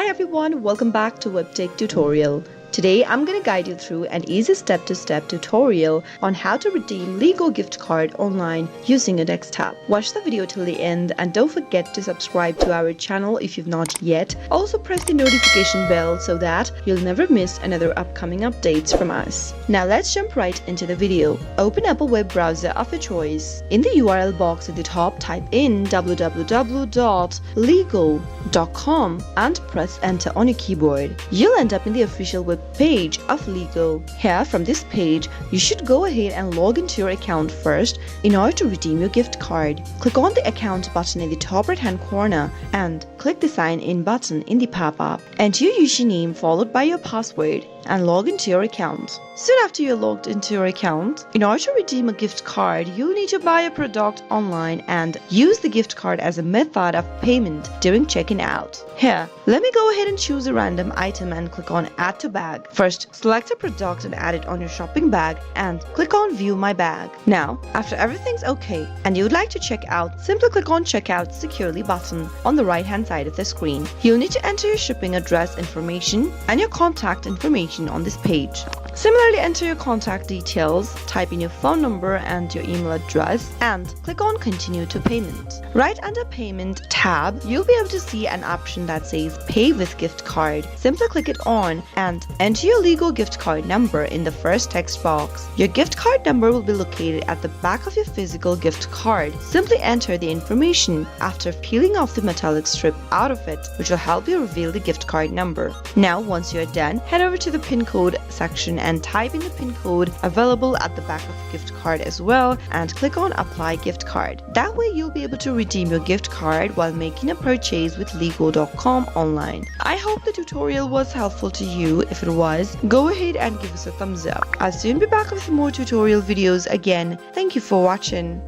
Hi everyone, welcome back to Webtech Tutorial. Today I'm going to guide you through an easy step-to-step tutorial on how to redeem Lego gift card online using a desktop. Watch the video till the end and don't forget to subscribe to our channel if you've not yet. Also press the notification bell so that you'll never miss another upcoming updates from us. Now let's jump right into the video. Open up a web browser of your choice. In the URL box at the top, type in www.lego.com and press enter on your keyboard. You'll end up in the official web page of Lego. Here from this page, you should go ahead and log into your account first in order to redeem your gift card. Click on the account button in the top right hand corner and click the sign in button in the pop-up. Enter your username followed by your password and log into your account. Soon after you're logged into your account, in order to redeem a gift card, you'll need to buy a product online and use the gift card as a method of payment during checking out. Here, let me go ahead and choose a random item and click on Add to Bag. First, select a product and add it on your shopping bag and click on View My Bag. Now, after everything's okay and you would like to check out, simply click on Checkout Securely button on the right hand side of the screen. You'll need to enter your shipping address information and your contact information on this page. Similarly, enter your contact details, type in your phone number and your email address and click on Continue to Payment. Right under Payment tab, you'll be able to see an option that says Pay with Gift Card. Simply click it on and enter your Lego gift card number in the first text box. Your gift card number will be located at the back of your physical gift card. Simply enter the information after peeling off the metallic strip out of it, which will help you reveal the gift card number. Now, once you're done, head over to the PIN code section and type in the PIN code available at the back of the gift card as well and click on Apply Gift Card. That way you'll be able to redeem your gift card while making a purchase with Lego.com online. I hope the tutorial was helpful to you. If it was, go ahead and give us a thumbs up. I'll soon be back with more tutorial videos again. Thank you for watching.